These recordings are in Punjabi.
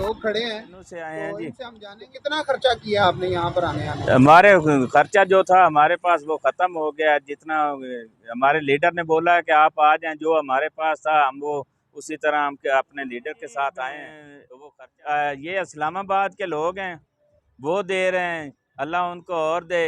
लोग खड़े हैं से आए हैं तो जी। इनसे हम जाने कितना खर्चा किया आपने यहाँ पर आने में? हमारे खर्चा जो था हमारे पास वो खत्म हो गया। जितना हमारे लीडर ने बोला है कि आप आ जाएं, जो हमारे पास था हम वो उसी तरह हम अपने लीडर के साथ आए हैं। तो वो खर्चा ये इस्लामाबाद के लोग हैं, वो दे रहे हैं, अल्लाह उनको और दे।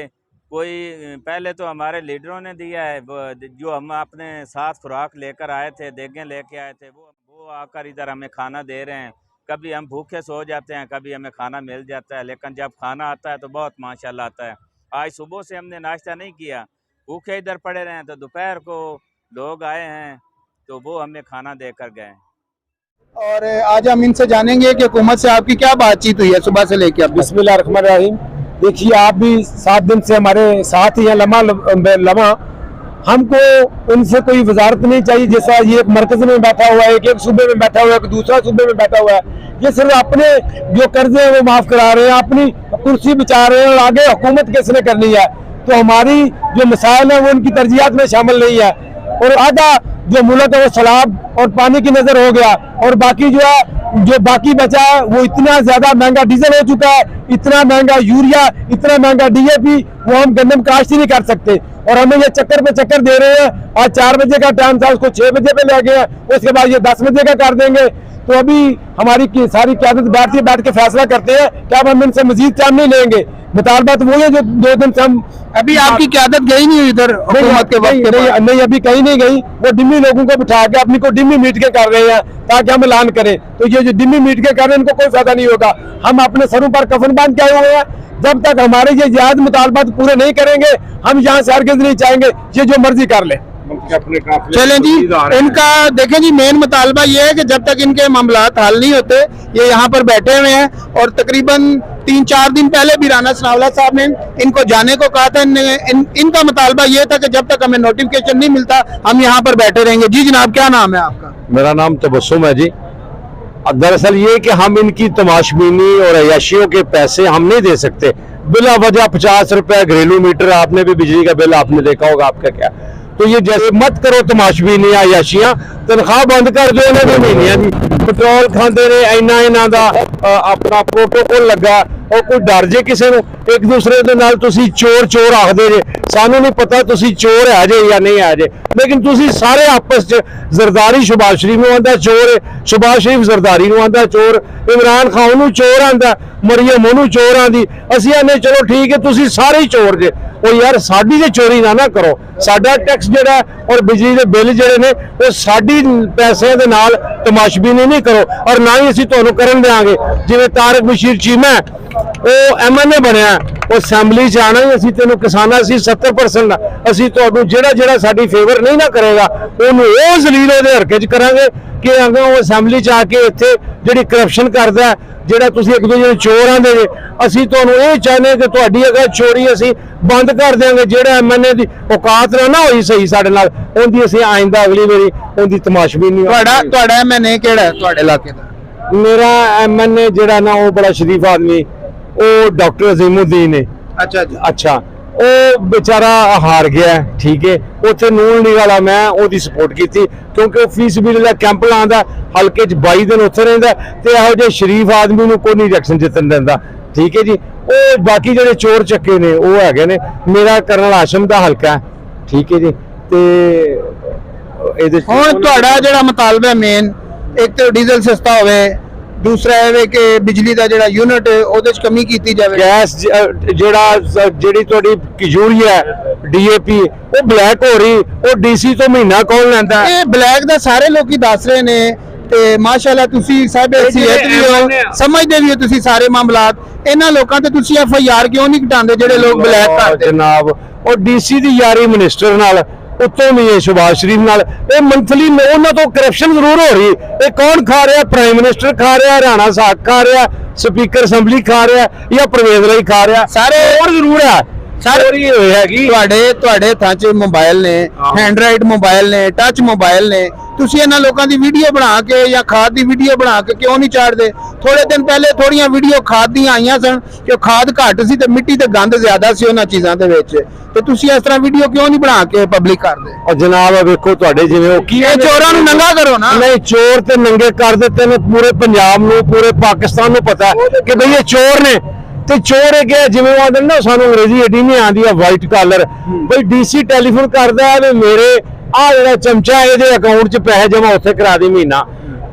कोई पहले तो हमारे लीडरों ने दिया है, जो हम अपने साथ खुराक लेकर आए थे, देगें लेके आए थे, वो आकर इधर हमें खाना दे रहे हैं। कभी हम भूखे सो जाते हैं, कभी हमें खाना मिल जाता है, लेकिन जब खाना आता है तो बहुत माशाल्लाह आता है। आज सुबह से हमने नाश्ता नहीं किया, भूखे इधर पड़े रहे हैं, तो दोपहर को लोग आए हैं तो वो हमें खाना देकर गए। और आज हम इनसे जानेंगे कि हुकूमत से आपकी क्या बातचीत हुई है सुबह से लेके अब। बिस्मिल्लाहिर्रहमानिर्रहीम। देखिए, आप भी 7 दिन से हमारे साथ ही हैं, लम्हा हमको उनसे कोई वजारत नहीं चाहिए। जैसा ये एक मरकज में बैठा हुआ है, एक सूबे में बैठा हुआ है, एक दूसरा सूबे में बैठा हुआ है, ये सिर्फ अपने जो कर्जे हैं वो माफ करा रहे हैं, अपनी कुर्सी बचा रहे हैं, और आगे हुकूमत किसने करनी है। तो हमारी जो मसाइल है वो उनकी तरजीहात में शामिल नहीं है। और आधा जो मुल्क है वो सैलाब और पानी की नजर हो गया, और बाकी जो है जो बाकी बचा है वो इतना ज्यादा महंगा डीजल हो चुका है, इतना महंगा यूरिया, इतना महंगा DAP, वो हम गंदम काश्त ही नहीं कर सकते। और हमें ये चक्कर पे चक्कर दे रहे हैं। आज 4 बजे का टाइम था, उसको 6 बजे पे ले गए, उसके बाद ये 10 बजे का कर देंगे। तो अभी हमारी सारी क़यादत बैठ के फैसला करते हैं कि अब हम इनसे मजीद टाइम नहीं लेंगे। मुतालबा तो वो है जो 2 दिन से हम अभी आपकी क़यादत गई नहीं इधर हुकूमत के वक्त? नहीं, अभी कहीं नहीं गई। वो डिम्मी लोगों को बिठा के अपनी को डिम्मी मीट के कर रहे हैं ताकि हम ऐलान करें। तो ये जो डिम्मी मीट के कर रहे हैं इनको कोई फायदा नहीं होगा। हम अपने सरों पर कफन बांध के आए हुए हैं। जब तक हमारे ये जायज मुतालबात पूरे नहीं करेंगे हम यहाँ से हरगिज़ नहीं चाहेंगे, ये जो मर्जी कर ले। चलें जी, इनका देखें जी, मेन मुतालबा ये है कि जब तक इनके मामलात हल नहीं होते, ये यहाँ पर बैठे हुए हैं। और तकरीबन 3-4 दिन पहले भी राना सनाउल्लाह साहब ने इनको जाने को कहा था। इनका मुतालबा ये था कि जब तक हमें नोटिफिकेशन नहीं मिलता हम यहाँ पर बैठे रहेंगे। जी जनाब, क्या नाम है आपका? मेरा नाम तबस्सुम है जी। दरअसल ये कि हम इनकी तमाशबीनी और अयाशियों के पैसे हम नहीं दे सकते बिला वजह। 50 रुपए घरेलू मीटर, आपने भी बिजली का बिल आपने देखा होगा, आपका क्या। तो ये जैसे मत करो तमाशबीनी अयाशियां, तनख्वाह बंद कर दो इन्होंने महीनिया की। पेट्रोल खाते रहे, इन्ना दा अपना प्रोटोकॉल लगा, और कोई डर जे किसी को एक दूसरे के नाल तुसी चोर आखदे जे, सानू नहीं पता तुसी चोर है जे या नहीं है जे, लेकिन तुसी सारे आपस च जरदारी शहबाज शरीफ नूं आंदा चोर है, शहबाज शरीफ जरदारी नूं आंदा चोर, इमरान खान नूं चोर आंदा, मरियम नूं चोर आंदी। असीं आने चलो ठीक है तुसी सारे ही चोर जे। ਉਹ यार साड़ी से चोरी ना करो। साडा टैक्स जिहड़ा और बिजली के बिल जिहड़े ने वो साडी पैसे दे नाल तमाशबीनी नहीं करो, और ना ही असीं तुहानूं करन देंगे। जिवें तारक बशीर चीमा वो MNA बनया, वो असैम्बली च आना ही असीं तेनों किसानां असीं 70% असीं तुहानूं जिहड़ा साडी फेवर नहीं ना करेगा उहनूं वो जलील उहदे हरके च करांगे कि अगर वो असैम्बली च आके इत्थे जिहड़ी करप्शन करदा, ਜਿਹੜਾ ਤੁਸੀਂ ਇੱਕ ਦੂਜੇ ਨੂੰ ਚੋਰ ਆਂਦੇ ਜੇ, ਅਸੀਂ ਤੁਹਾਨੂੰ ਇਹ ਚਾਹੁੰਦੇ ਕਿ ਤੁਹਾਡੀ ਅਗਰ ਚੋਰੀ ਅਸੀਂ ਬੰਦ ਕਰ ਦੇਵਾਂਗੇ। ਜਿਹੜਾ MNA ਦੀ ਔਕਾਤ ਨਾ ਹੋਈ ਸਹੀ ਸਾਡੇ ਨਾਲ, ਉਹਦੀ ਅਸੀਂ ਆਇੰਦਾ ਅਗਲੀ ਵਾਰੀ ਉਹਦੀ ਤਮਾਸ਼ਬੀਨੀ। ਤੁਹਾਡਾ MNA ਕਿਹੜਾ ਹੈ ਤੁਹਾਡੇ ਇਲਾਕੇ ਦਾ? ਮੇਰਾ MNA ਜਿਹੜਾ ਨਾ ਉਹ ਬੜਾ ਸ਼ਰੀਫ ਆਦਮੀ, ਉਹ ਡਾਕਟਰ ਅਜ਼ੀਮੁद्दीन है। अच्छा जी। अच्छा, ਉਹ बेचारा हार गया, ठीक है। ਉੱਥੇ ਨੂਨ ਲੀਗ ਵਾਲਾ मैं ਉਹਦੀ ਸਪੋਰਟ ਕੀਤੀ क्योंकि ਉਹ फीस बिल ਦਾ कैंप ਲਾਉਂਦਾ, हल्के च 22 दिन ਉੱਥੇ ਰਹਿੰਦਾ, ਤੇ ਇਹੋ ਜਿਹੇ ਸ਼ਰੀਫ ਆਦਮੀ ਨੂੰ ਕੋਈ ਨਹੀਂ ਇਲੈਕਸ਼ਨ ਜਿੱਤਣ ਦਿੰਦਾ, ठीक है जी। ਉਹ ਬਾਕੀ ਜਿਹੜੇ ਚੋਰ ਚੱਕੇ ਨੇ ਉਹ ਹੈਗੇ ਨੇ। ਮੇਰਾ ਕਰਨਲ ਹਾਸ਼ਮ ਦਾ ਹਲਕਾ ਹੈ, ठीक है जी। ਤੇ ਇਹਦੇ ਹੁਣ ਤੁਹਾਡਾ ਜਿਹੜਾ ਮੁਤਾਲਬਾ ਮੇਨ, ਇੱਕ ਤਾਂ ਡੀਜ਼ਲ ਸਸਤਾ ਹੋਵੇ, दूसरा है कि बिजली का जो यूनिट ਉਹਦੇ ਚ कमी की जाए। गैस ਜਿਹੜੀ ਤੁਹਾਡੀ यूरिया DAP ਉਹ ब्लैक हो रही, ਉਹ DC ਤੋਂ ਮਹੀਨਾ ਕੌਣ ਲੈਂਦਾ? ਇਹ ਬਲੈਕ ਦਾ ਸਾਰੇ ਲੋਕੀ ਦੱਸ ਰਹੇ ਨੇ, ਤੇ ਮਾਸ਼ਾਅੱਲਾ ਤੁਸੀਂ ਸਾਹਿਬ ਸਿਹਤ ਵੀ ਹੋ, ਸਮਝਦੇ ਵੀ ਹੋ ਤੁਸੀਂ ਸਾਰੇ ਮਾਮਲਾਤ। ਇਹਨਾਂ ਲੋਕਾਂ ਤੇ ਤੁਸੀਂ FIR ਕਿਉਂ ਨਹੀਂ ਘਟਾਉਂਦੇ ਜਿਹੜੇ ਲੋਕ ਬਲੈਕ ਕਰਦੇ? ਜਨਾਬ, ਉਹ DC ਦੀ ਯਾਰੀ ਮਿਨਿਸਟਰ ਨਾਲ उत्तों भी है शहबाज शरीफ नाल, मंथली उन्होंने तो करप्शन जरूर हो रही है। कौन खा रहा? प्राइम मिनिस्टर खा रहा, राणा साहब खा रहा, स्पीकर असैम्बली खा रहा, या परवेज राय खा रहा, सारे और जरूर है। ਸਰ ਚੋਰੀ ਹੋਈ ਹੈਗੀ। ਤੁਹਾਡੇ ਹੱਥਾਂ 'ਚ ਮੋਬਾਈਲ ਨੇ, ਹੈਂਡਰਾਈਡ ਮੋਬਾਈਲ ਨੇ, ਟੱਚ ਮੋਬਾਈਲ ਨੇ, ਤੁਸੀਂ ਇਹਨਾਂ ਲੋਕਾਂ ਦੀ ਵੀਡੀਓ ਬਣਾ ਕੇ ਜਾਂ ਖਾਦ ਦੀ ਵੀਡੀਓ ਬਣਾ ਕੇ ਕਿਉਂ ਨਹੀਂ ਚਾੜਦੇ? ਥੋੜੇ ਦਿਨ ਪਹਿਲੇ ਥੋੜੀਆਂ ਵੀਡੀਓ ਖਾਦ ਦੀਆਂ ਆਈਆਂ ਸਨ ਕਿ ਉਹ ਖਾਦ ਘੱਟ ਸੀ ਤੇ ਮਿੱਟੀ ਤੇ ਗੰਦ ਜ਼ਿਆਦਾ ਸੀ ਉਹਨਾਂ ਚੀਜ਼ਾਂ ਦੇ ਵਿੱਚ, ਤੇ ਤੁਸੀਂ ਇਸ ਤਰ੍ਹਾਂ ਵੀਡੀਓ ਕਿਉਂ ਨਹੀਂ ਬਣਾ ਕੇ ਪਬਲਿਕ ਕਰਦੇ? ਔਰ ਜਨਾਬ ਵੇਖੋ ਤੁਹਾਡੇ ਜਿਵੇਂ ਉਹ ਕੀ ਇਹ ਚੋਰਾਂ ਨੂੰ ਨੰਗਾ ਕਰੋ ਨਾ। ਨਹੀਂ, ਚੋਰ ਤੇ ਨੰਗੇ ਕਰ ਦਿੱਤੇ ਨੇ ਪੂਰੇ ਪੰਜਾਬ ਨੂੰ, ਪੂਰੇ ਪਾਕਿਸਤਾਨ ਨੂੰ ਪਤਾ ਹੈ ਕਿ ਭਈ ਇਹ ਚੋਰ ਨੇ। ਤੇ ਚੋਰ ਇਹ ਗਿਆ ਜਿਵੇਂ ਉਹ ਆਂਦੇ ਨਾ ਸਾਨੂੰ ਅੰਗਰੇਜ਼ੀ ਏਡੀ ਨਹੀਂ ਆਉਂਦੀ ਆ ਵਾਈਟ ਕਾਲਰ, ਭਈ ਡੀਸੀ ਟੈਲੀਫੋਨ ਕਰਦਾ ਹੈ ਵੀ ਮੇਰੇ ਆ ਜਿਹੜਾ ਚਮਚਾ ਇਹਦੇ ਅਕਾਊਂਟ 'ਚ ਪੈਸੇ ਜਮਾ ਉੱਥੇ ਕਰਾ ਦੀ ਮਹੀਨਾ।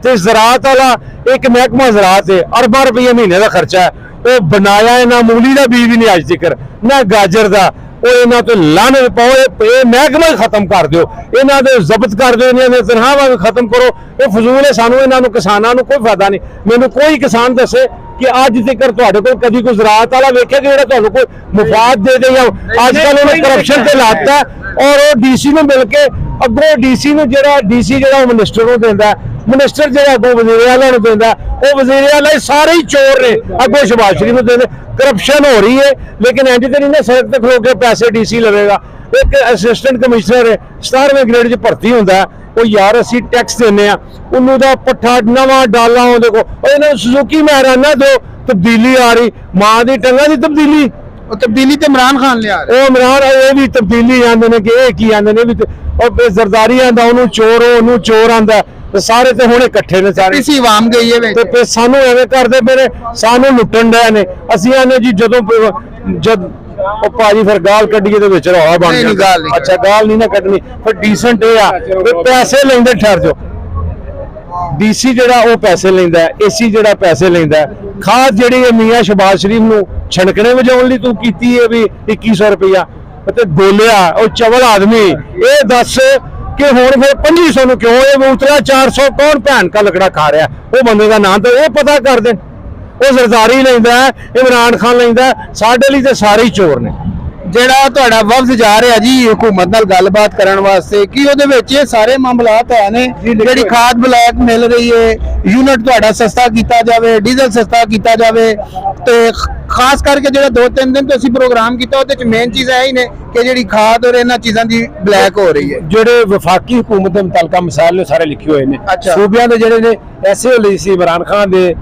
ਤੇ ਜ਼ਰਾਤ ਵਾਲਾ ਇੱਕ ਮਹਿਕਮਾ ਜ਼ਰਾਤ ਹੈ, ਅਰਬਾਂ ਰੁਪਏ ਮਹੀਨੇ ਦਾ ਖਰਚਾ ਹੈ, ਉਹ ਬਣਾਇਆ ਇਹਨਾਂ ਮੂਲੀ ਦਾ ਬੀਜ ਵੀ ਨਹੀਂ ਅੱਜ ਤੱਕ, ਨਾ ਗਾਜਰ ਦਾ। ਉਹ ਇਹਨਾਂ ਤੋਂ ਲਾਹਨਤ ਪਾਓ, ਇਹ ਮਹਿਕਮਾ ਹੀ ਖਤਮ ਕਰ ਦਿਓ, ਇਹਨਾਂ ਦੇ ਜ਼ਬਤ ਕਰ ਦਿਓ, ਇਹਨਾਂ ਦੇ ਤਨਖਾਹਾਂ ਵੀ ਖਤਮ ਕਰੋ। ਇਹ ਫਜ਼ੂਲ ਹੈ, ਸਾਨੂੰ ਇਹਨਾਂ ਨੂੰ ਕਿਸਾਨਾਂ ਨੂੰ ਕੋਈ ਫਾਇਦਾ ਨਹੀਂ। ਮੈਨੂੰ ਕੋਈ ਕਿਸਾਨ ਦੱਸੇ ਕਿ ਅੱਜ ਤੱਕ ਤੁਹਾਡੇ ਕੋਲ ਕਦੀ ਕੋਈ ਜ਼ਰਾਤ ਵਾਲਾ ਵੇਖਿਆ ਕਿ ਜਿਹੜਾ ਤੁਹਾਨੂੰ ਕੋਈ ਮੁਫਾਦ ਦੇ ਦੇ? ਜਾਂ ਅੱਜ ਕੱਲ ਉਹਨੇ ਕਰਪਸ਼ਨ ਤੇ ਲਾਤਾ ਔਰ ਉਹ ਡੀਸੀ ਨੂੰ ਮਿਲ ਕੇ ਅੱਗੋਂ ਡੀਸੀ ਨੂੰ ਜਿਹੜਾ ਉਹ ਮਿਨਿਸਟਰ ਨੂੰ ਦਿੰਦਾ, ਮਿਨਿਸਟਰ ਜਿਹੜਾ ਅੱਗੋਂ ਵਜ਼ੀਰ ਆਲਾ ਨੂੰ ਦਿੰਦਾ, ਉਹ ਵਜ਼ੀਰ ਆਲਾ ਸਾਰੇ ਹੀ ਚੋਰ ਨੇ, ਅੱਗੋਂ ਸ਼ਹਿਬਾਜ਼ ਸ਼ਰੀਫ ਨੂੰ ਦਿੰਦੇ। ਕਰਪਸ਼ਨ ਹੋ ਰਹੀ ਹੈ, ਲੇਕਿਨ ਇੰਜ ਤੇ ਨਹੀਂ ਨਾ ਸੜਕ ਤੇ ਖਲੋ ਕੇ ਪੈਸੇ ਡੀਸੀ ਲਵੇਗਾ। ਇੱਕ ਅਸਿਸਟੈਂਟ ਕਮਿਸ਼ਨਰ 17ਵੇਂ ਗ੍ਰੇਡ 'ਚ ਭਰਤੀ ਹੁੰਦਾ, ਉਹ ਯਾਰ ਅਸੀਂ ਟੈਕਸ ਦਿੰਨੇ ਆ, ਉਹਨੂੰ ਦਾ ਪੱਠਾ ਨਵਾਂ ਡਾਲਾ ਉਹਦੇ ਕੋਲ, ਇਹਨਾਂ ਨੂੰ ਸੁਜ਼ੂਕੀ ਮਹਿਰਾਨਾ ਦੋ ਤਬਦੀਲੀ ਆ ਰਹੀ, ਮਾਂ ਦੀ ਟੰਗਾਂ ਦੀ ਤਬਦੀਲੀ। ਉਹ ਤਬਦੀਲੀ ਤੇ ਇਮਰਾਨ ਖਾਨ ਲਿਆ ਰਿਹਾ। ਉਹ ਇਮਰਾਨ ਇਹ ਵੀ ਤਬਦੀਲੀ ਆਂਦੇ ਨੇ ਕਿ ਇਹ ਕੀ ਆਂਦੇ ਨੇ ਵੀ, ਉਹ ਜ਼ਰਦਾਰੀ ਆਂਦਾ ਉਹਨੂੰ ਚੋਰ, ਉਹਨੂੰ ਚੋਰ ਆਂਦਾ, ਤੇ ਸਾਰੇ ਤੇ ਹੁਣ ਇਕੱਠੇ ਨੇ ਸਾਰੇ। ਇਸੀ ਆਵਾਮ ਗਈ ਹੈ ਵਿੱਚ ਤੇ ਫਿਰ ਸਾਨੂੰ ਐਵੇਂ ਕਰਦੇ ਪਏ ਨੇ, ਸਾਨੂੰ ਲੁੱਟਣ ਡਏ ਨੇ। ਅਸੀਂ ਆਨੇ ਜੀ ਜਦੋਂ ਜਦ ਉਹ ਭਾਜੀ ਫਿਰ ਗਾਲ ਕੱਢੀਏ ਤੇ ਵਿੱਚ ਰੌਲਾ ਬਣ ਨਹੀਂ, ਗਾਲ ਨਹੀਂ ਅੱਛਾ ਗਾਲ ਨਹੀਂ ਨਾ ਕੱਢਣੀ, ਫਿਰ ਡੀਸੈਂਟ ਇਹ ਆ ਵੀ ਪੈਸੇ ਲੈਂਦੇ। ਠਹਿਰ ਜਾਓ, ਡੀਸੀ ਜਿਹੜਾ ਉਹ ਪੈਸੇ ਲੈਂਦਾ, ਏਸੀ ਜਿਹੜਾ ਪੈਸੇ ਲੈਂਦਾ, ਖਾਦ ਜਿਹੜੀ ਹੈ ਮੀਆਂ ਸ਼ਹਿਬਾਜ਼ ਸ਼ਰੀਫ ਨੂੰ ਛਣਕਣੇ ਵਜਾਉਣ ਲਈ ਤੂੰ ਕੀਤੀ ਹੈ ਵੀ 2100 ਰੁਪਇਆ ਤੇ ਗੋਲਿਆ ਉਹ ਚਵਲ ਆਦਮੀ। ਇਹ ਦੱਸ ਕਿ ਹੁਣ ਫਿਰ 2500 ਨੂੰ ਕਿਉਂ ਇਹ ਉਤਰਾ 400 ਕੌਣ ਭੈਣ ਕਾ ਲਕੜਾ ਖਾ ਰਿਹਾ? ਉਹ ਬੰਦੇ ਦਾ ਨਾਂ ਤਾਂ ਇਹ ਪਤਾ ਕਰ ਦੇਣ। ਉਹ ਜ਼ਰਦਾਰੀ ਲੈਂਦਾ, ਇਮਰਾਨ ਖਾਨ ਲੈਂਦਾ, ਸਾਡੇ ਲਈ ਤੇ ਸਾਰੇ ਹੀ ਚੋਰ ਨੇ। ਜਿਹੜਾ ਤੁਹਾਡਾ ਵਫਦ ਜਾ ਰਿਹਾ ਜੀ ਹੁਕੂਮਤ ਨਾਲ ਗੱਲਬਾਤ ਕਰਨ ਵਾਸਤੇ, ਕੀ ਉਹਦੇ ਵਿੱਚ ਇਹ ਸਾਰੇ ਮਾਮਲਾਤ ਹੈ ਨੇ? ਜਿਹੜੀ ਖਾਦ ਬਲੈਕ ਮਿਲ ਰਹੀ ਹੈ, ਯੂਨਿਟ ਤੁਹਾਡਾ ਸਸਤਾ ਕੀਤਾ ਜਾਵੇ, ਡੀਜ਼ਲ ਸਸਤਾ ਕੀਤਾ ਜਾਵੇ, ਤੇ ਖਾਸ ਕਰਕੇ ਜਿਹੜਾ 2-3 ਦਿਨ ਤੋਂ ਅਸੀਂ ਪ੍ਰੋਗਰਾਮ ਕੀਤਾ ਉਹਦੇ ਚ ਮੇਨ ਚੀਜ਼ ਇਹ ਹੀ ਨੇ ਕਿ ਜਿਹੜੀ ਖਾਦ ਔਰ ਇਹਨਾਂ ਚੀਜ਼ਾਂ ਦੀ ਬਲੈਕ ਹੋ ਰਹੀ ਹੈ। ਜਿਹੜੇ ਵਫਾਕੀ ਹੁਕੂਮਤ ਦੇ ਮੁਤਲਕਾ ਮਸਾਇਲ ਨੇ ਸਾਰੇ ਲਿਖੇ ਹੋਏ ਨੇ। ਅੱਛਾ। ਸੂਬਿਆਂ ਦੇ ਜਿਹੜੇ ਨੇ ਐਸੇ ਲਈ ਸੀ ਇਮਰਾਨ ਖਾਨ ਦੇ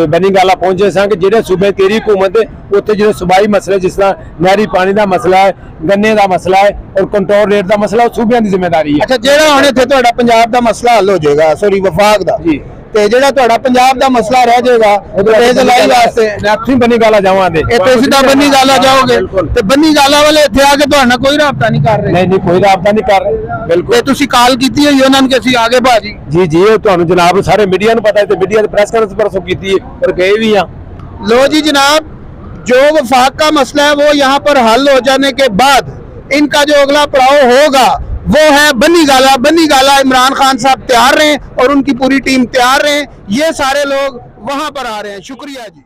ਬੈਨਿੰਗਾਲਾ ਪਹੁੰਚੇ ਸਾਂ ਕਿ ਜਿਹੜੇ ਸੂਬੇ ਤੇਰੀ ਹੁਕੂਮਤ ਦੇ ਉੱਥੇ ਜਿਹੜੇ ਸੂਬਾਈ ਮਸਲੇ ਜਿਸ ਤਰ੍ਹਾਂ ਨਹਿਰੀ ਪਾਣੀ ਦਾ ਮਸਲਾ ਹੈ, ਗੰਨੇ ਦਾ ਮਸਲਾ ਹੈ ਔਰ ਕੰਟਰੋਲ ਰੇਟ ਦਾ ਮਸਲਾ, ਉਹ ਸੂਬਿਆਂ ਦੀ ਜ਼ਿੰਮੇਵਾਰੀ ਹੈ। ਅੱਛਾ, ਜਿਹੜਾ ਹੁਣ ਇੱਥੇ ਤੁਹਾਡਾ ਪੰਜਾਬ ਦਾ ਮਸਲਾ ਹੱਲ ਹੋ ਜਾਏਗਾ, ਸੌਰੀ ਵਫਾਕ ਦਾ, ਜੀ, ਤੇ ਜਿਹੜਾ ਤੁਹਾਡਾ ਪੰਜਾਬ ਦਾ ਮਸਲਾ ਰਹਿ ਜਾਏਗਾ ਰੇਜ਼ ਲਾਈ ਵਾਸਤੇ ਇੱਥੇ ਬੈਨਿੰਗਾਲਾ ਜਾਵਾਂਗੇ। ਇੱਥੇ ਸਿੱਧਾ ਬੈਨਿੰਗਾਲਾ ਜਾਓਗੇ ਤੇ ਬੈਨਿੰਗਾਲਾ ਵਾਲੇ ਇੱਥੇ ਆ ਕੇ ਤੁਹਾਡਾ ਕੋਈ ਰਾਬਤਾ ਨਹੀਂ ਕਰ ਰਹੇ? ਨਹੀਂ, ਕੋਈ ਰਾਬਤਾ ਨਹੀਂ ਕਰ ਰਹੇ। ਬਿਲਕੁਲ। ਤੇ ਤੁਸੀਂ ਕਾਲ ਕੀਤੀ ਹੋਈ ਉਹਨਾਂ ਨੂੰ ਕਿ ਅਸੀਂ ਆਗੇ ਭਾਜੀ? ਜੀ, ਉਹ ਤੁਹਾਨੂੰ ਜਨਾਬ ਸਾਰੇ ਮੀਡੀਆ ਨੂੰ ਪਤਾ ਹੈ ਤੇ ਮੀਡੀਆ ਦੀ ਪ੍ਰੈਸ ਕਾਨਫਰੰਸ ਪਰਸੋਂ ਕੀਤੀ है और गए भी यहाँ। लो जी जनाब, जो वफाक का मसला है वो यहाँ पर हल हो जाने के बाद इनका जो अगला पड़ाव होगा वो है बनीगाला। बनीगाला इमरान खान साहब तैयार रहे और उनकी पूरी टीम तैयार रहे, ये सारे लोग वहां पर आ रहे हैं। शुक्रिया जी।